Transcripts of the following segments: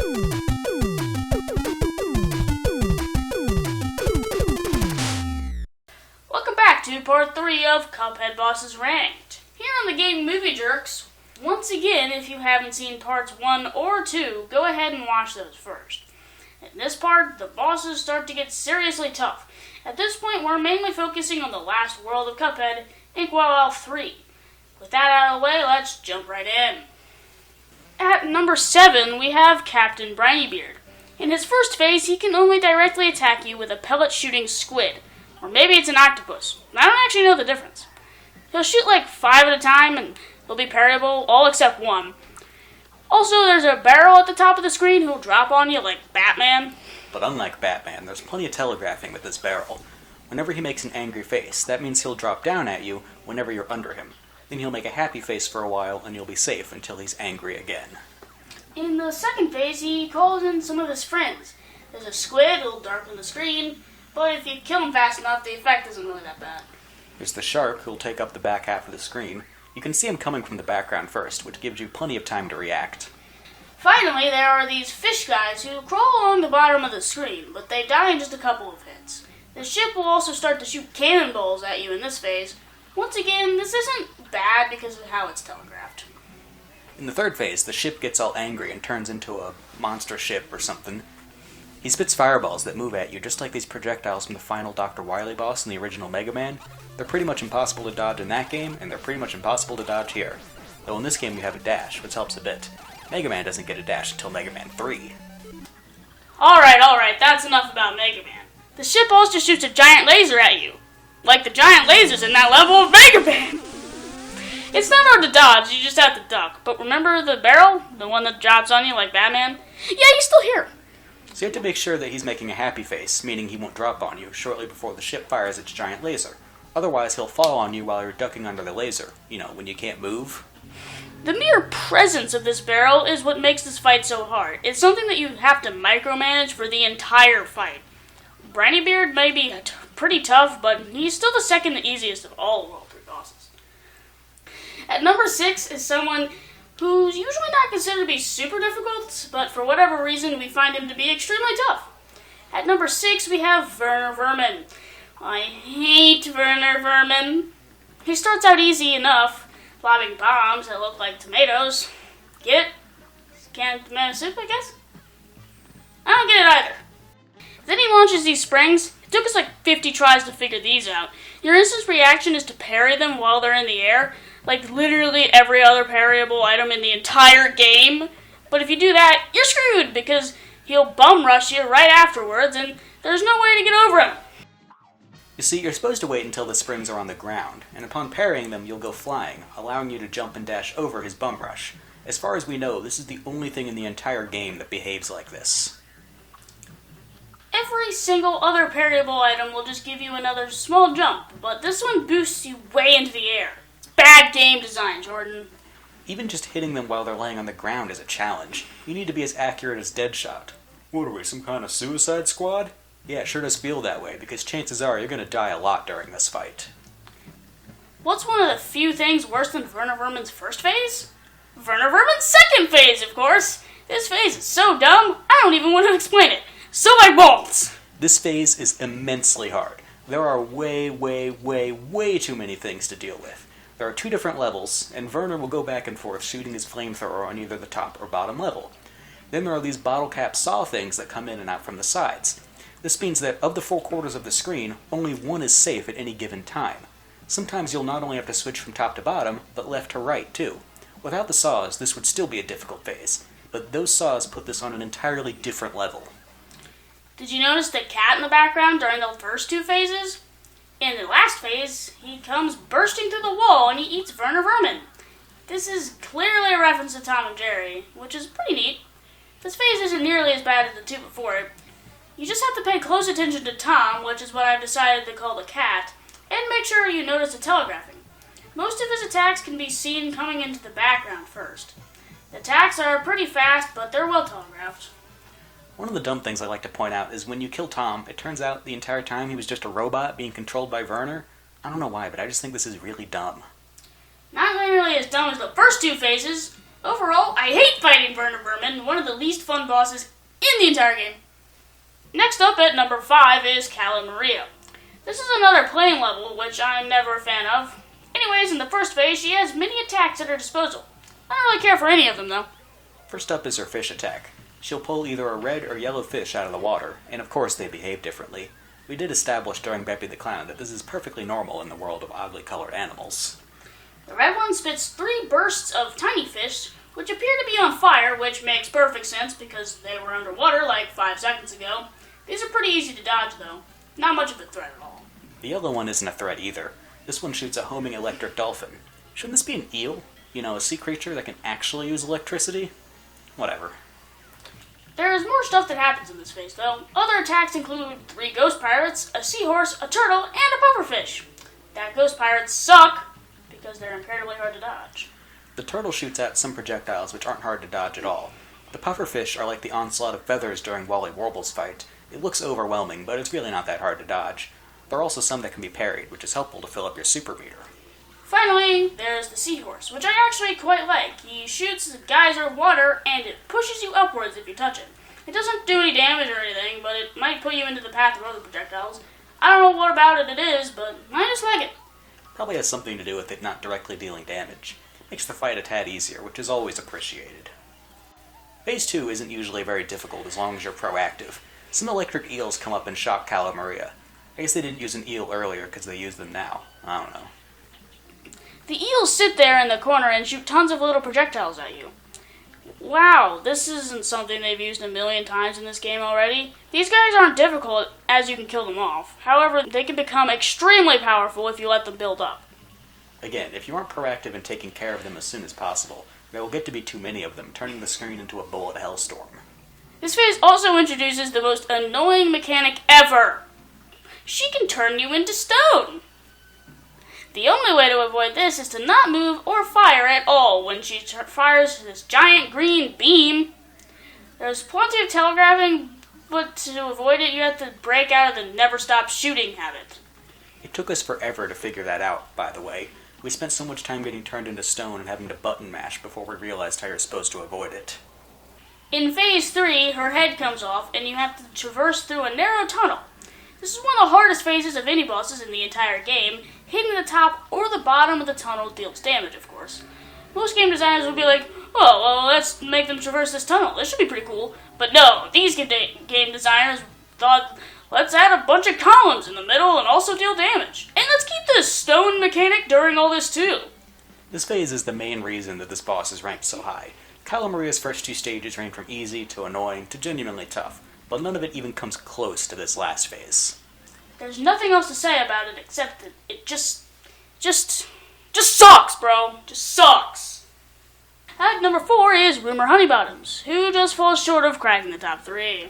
Welcome back to part 3 of Cuphead Bosses Ranked. Here on the game Movie Jerks, once again, if you haven't seen parts 1 or 2, go ahead and watch those first. In this part, the bosses start to get seriously tough. At this point, we're mainly focusing on the last world of Cuphead, Inkwell 3. With that out of the way, let's jump right in. At number 7, we have Captain Brinybeard. In his first phase, he can only directly attack you with a pellet-shooting squid. Or maybe it's an octopus. I don't actually know the difference. He'll shoot like 5 at a time, and they'll be parryable, all except one. Also, there's a barrel at the top of the screen who'll drop on you like Batman. But unlike Batman, there's plenty of telegraphing with this barrel. Whenever he makes an angry face, that means he'll drop down at you whenever you're under him. Then he'll make a happy face for a while, and you'll be safe until he's angry again. In the second phase, he calls in some of his friends. There's a squid who'll darken the screen, but if you kill him fast enough, the effect isn't really that bad. There's the shark who'll take up the back half of the screen. You can see him coming from the background first, which gives you plenty of time to react. Finally, there are these fish guys who crawl along the bottom of the screen, but they die in just a couple of hits. The ship will also start to shoot cannonballs at you in this phase. Once again, this isn't bad because of how it's telegraphed. In the third phase, the ship gets all angry and turns into a monster ship or something. He spits fireballs that move at you just like these projectiles from the final Dr. Wily boss in the original Mega Man. They're pretty much impossible to dodge in that game, and they're pretty much impossible to dodge here. Though in this game you have a dash, which helps a bit. Mega Man doesn't get a dash until Mega Man 3. Alright, that's enough about Mega Man. The ship also shoots a giant laser at you. Like the giant lasers in that level of Mega Man! It's not hard to dodge, you just have to duck. But remember the barrel? The one that drops on you like Batman? Yeah, he's still here. So you have to make sure that he's making a happy face, meaning he won't drop on you shortly before the ship fires its giant laser. Otherwise, he'll fall on you while you're ducking under the laser. You know, when you can't move. The mere presence of this barrel is what makes this fight so hard. It's something that you have to micromanage for the entire fight. Brinybeard may be pretty tough, but he's still the second easiest of all World 3 bosses. At number 6 is someone who's usually not considered to be super difficult, but for whatever reason we find him to be extremely tough. At number 6 we have Werner Vermin. I hate Werner Vermin. He starts out easy enough, lobbing bombs that look like tomatoes. Get it? Canned tomato soup, I guess? I don't get it either. Then he launches these springs. It took us like 50 tries to figure these out. Your instant reaction is to parry them while they're in the air, like literally every other parryable item in the entire game. But if you do that, you're screwed, because he'll bum rush you right afterwards, and there's no way to get over him. You see, you're supposed to wait until the springs are on the ground, and upon parrying them, you'll go flying, allowing you to jump and dash over his bum rush. As far as we know, this is the only thing in the entire game that behaves like this. Every single other parryable item will just give you another small jump, but this one boosts you way into the air. It's bad game design, Jordan. Even just hitting them while they're laying on the ground is a challenge. You need to be as accurate as Deadshot. What are we, some kind of suicide squad? Yeah, it sure does feel that way, because chances are you're going to die a lot during this fight. What's one of the few things worse than Werner Vermin's first phase? Werner Vermin's second phase, of course! This phase is so dumb, I don't even want to explain it. So I won't! This phase is immensely hard. There are way too many things to deal with. There are 2 different levels, and Werner will go back and forth shooting his flamethrower on either the top or bottom level. Then there are these bottle cap saw things that come in and out from the sides. This means that of the 4 quarters of the screen, only one is safe at any given time. Sometimes you'll not only have to switch from top to bottom, but left to right too. Without the saws, this would still be a difficult phase, but those saws put this on an entirely different level. Did you notice the cat in the background during the first 2 phases? In the last phase, he comes bursting through the wall and he eats Werner Vermin. This is clearly a reference to Tom and Jerry, which is pretty neat. This phase isn't nearly as bad as the 2 before it. You just have to pay close attention to Tom, which is what I've decided to call the cat, and make sure you notice the telegraphing. Most of his attacks can be seen coming into the background first. The attacks are pretty fast, but they're well telegraphed. One of the dumb things I like to point out is when you kill Tom, it turns out the entire time he was just a robot being controlled by Werner. I don't know why, but I just think this is really dumb. Not nearly as dumb as the first 2 phases. Overall, I hate fighting Burner Berman, one of the least fun bosses in the entire game. Next up at number 5 is Cala Maria. This is another plane level, which I'm never a fan of. Anyways, in the first phase, she has many attacks at her disposal. I don't really care for any of them, though. First up is her fish attack. She'll pull either a red or yellow fish out of the water, and of course they behave differently. We did establish during Beppy the Clown that this is perfectly normal in the world of oddly colored animals. The red one spits 3 bursts of tiny fish, which appear to be on fire, which makes perfect sense because they were underwater like 5 seconds ago. These are pretty easy to dodge, though. Not much of a threat at all. The yellow one isn't a threat either. This one shoots a homing electric dolphin. Shouldn't this be an eel? You know, a sea creature that can actually use electricity? Whatever. There is more stuff that happens in this phase, though. Other attacks include 3 ghost pirates, a seahorse, a turtle, and a pufferfish. That ghost pirates suck because they're incredibly hard to dodge. The turtle shoots out some projectiles which aren't hard to dodge at all. The pufferfish are like the onslaught of feathers during Wally Warble's fight. It looks overwhelming, but it's really not that hard to dodge. There are also some that can be parried, which is helpful to fill up your super meter. Finally, there's the seahorse, which I actually quite like. He shoots a geyser of water, and it pushes you upwards if you touch it. It doesn't do any damage or anything, but it might put you into the path of other projectiles. I don't know what about it is, but I just like it. Probably has something to do with it not directly dealing damage. Makes the fight a tad easier, which is always appreciated. Phase 2 isn't usually very difficult as long as you're proactive. Some electric eels come up and shock Cala Maria. I guess they didn't use an eel earlier because they use them now. I don't know. The eels sit there in the corner and shoot tons of little projectiles at you. Wow, this isn't something they've used a million times in this game already. These guys aren't difficult as you can kill them off. However, they can become extremely powerful if you let them build up. Again, if you aren't proactive in taking care of them as soon as possible, there will get to be too many of them, turning the screen into a bullet hellstorm. This phase also introduces the most annoying mechanic ever. She can turn you into stone. The only way to avoid this is to not move or fire at all when she fires this giant green beam. There's plenty of telegraphing, but to avoid it you have to break out of the never stop shooting habit. It took us forever to figure that out, by the way. We spent so much time getting turned into stone and having to button mash before we realized how you're supposed to avoid it. In Phase 3, her head comes off and you have to traverse through a narrow tunnel. This is one of the hardest phases of any bosses in the entire game. Hitting the top or the bottom of the tunnel deals damage, of course. Most game designers would be like, oh, well, let's make them traverse this tunnel. This should be pretty cool. But no, these game designers thought, let's add a bunch of columns in the middle and also deal damage. And let's keep this stone mechanic during all this, too. This phase is the main reason that this boss is ranked so high. Cala Maria's first 2 stages range from easy to annoying to genuinely tough, but none of it even comes close to this last phase. There's nothing else to say about it except that it just sucks, bro. Just sucks. At number 4 is Rumor Honeybottoms, who just falls short of cracking the top 3.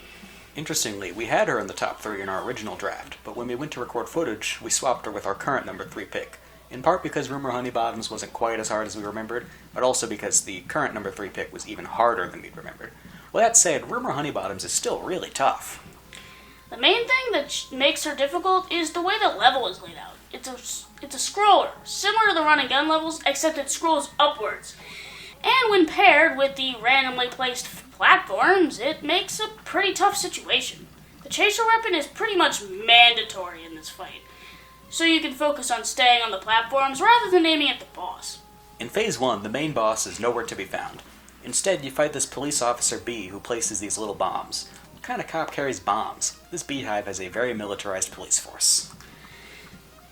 Interestingly, we had her in the top 3 in our original draft, but when we went to record footage, we swapped her with our current number 3 pick. In part because Rumor Honeybottoms wasn't quite as hard as we remembered, but also because the current number 3 pick was even harder than we'd remembered. With that said, Rumor Honeybottoms is still really tough. The main thing that makes her difficult is the way the level is laid out. It's a scroller, similar to the run and gun levels, except it scrolls upwards. And when paired with the randomly placed platforms, it makes a pretty tough situation. The chaser weapon is pretty much mandatory in this fight, so you can focus on staying on the platforms rather than aiming at the boss. In Phase 1, the main boss is nowhere to be found. Instead, you fight this police officer B who places these little bombs. What kind of cop carries bombs? This beehive has a very militarized police force.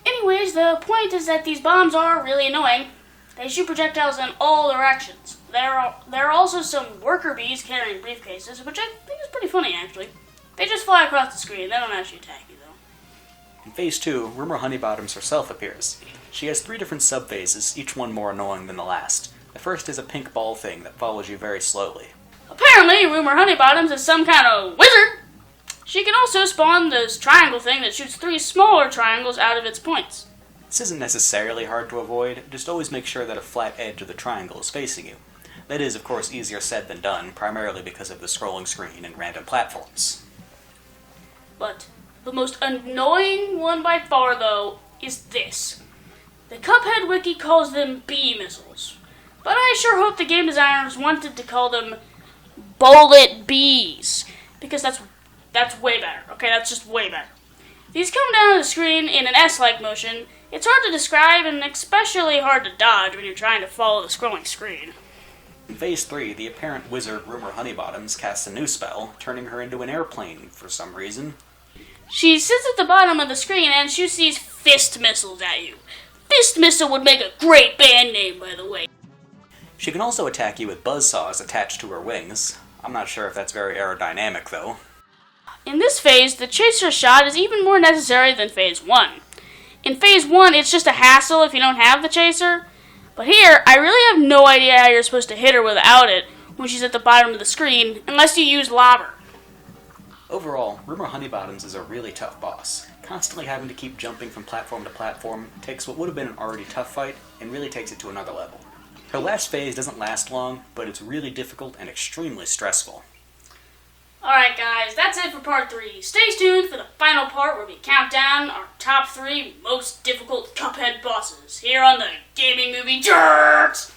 Anyways, the point is that these bombs are really annoying. They shoot projectiles in all directions. There are also some worker bees carrying briefcases, which I think is pretty funny, actually. They just fly across the screen. They don't actually attack you, though. In Phase 2, Rumor Honeybottoms herself appears. She has 3 different sub-phases, each one more annoying than the last. The first is a pink ball thing that follows you very slowly. Apparently, Rumor Honeybottoms is some kind of wizard. She can also spawn this triangle thing that shoots 3 smaller triangles out of its points. This isn't necessarily hard to avoid, just always make sure that a flat edge of the triangle is facing you. That is, of course, easier said than done, primarily because of the scrolling screen and random platforms. But the most annoying one by far, though, is this. The Cuphead wiki calls them bee missiles. but I sure hope the game designers wanted to call them Bullet Bees, because that's way better. Okay, that's just way better. These come down the screen in an S-like motion. It's hard to describe and especially hard to dodge when you're trying to follow the scrolling screen. In Phase 3, the apparent wizard Rumor Honeybottoms casts a new spell, turning her into an airplane for some reason. She sits at the bottom of the screen and shoots these fist missiles at you. Fist Missile would make a great band name, by the way. She can also attack you with buzzsaws attached to her wings. I'm not sure if that's very aerodynamic, though. In this phase, the chaser shot is even more necessary than Phase 1. In Phase 1, it's just a hassle if you don't have the chaser. But here, I really have no idea how you're supposed to hit her without it when she's at the bottom of the screen, unless you use lobber. Overall, Rumor Honeybottoms is a really tough boss. Constantly having to keep jumping from platform to platform takes what would have been an already tough fight and really takes it to another level. Her last phase doesn't last long, but it's really difficult and extremely stressful. Alright guys, that's it for part 3. Stay tuned for the final part where we count down our top 3 most difficult Cuphead bosses here on the Gaming Movie Jerks!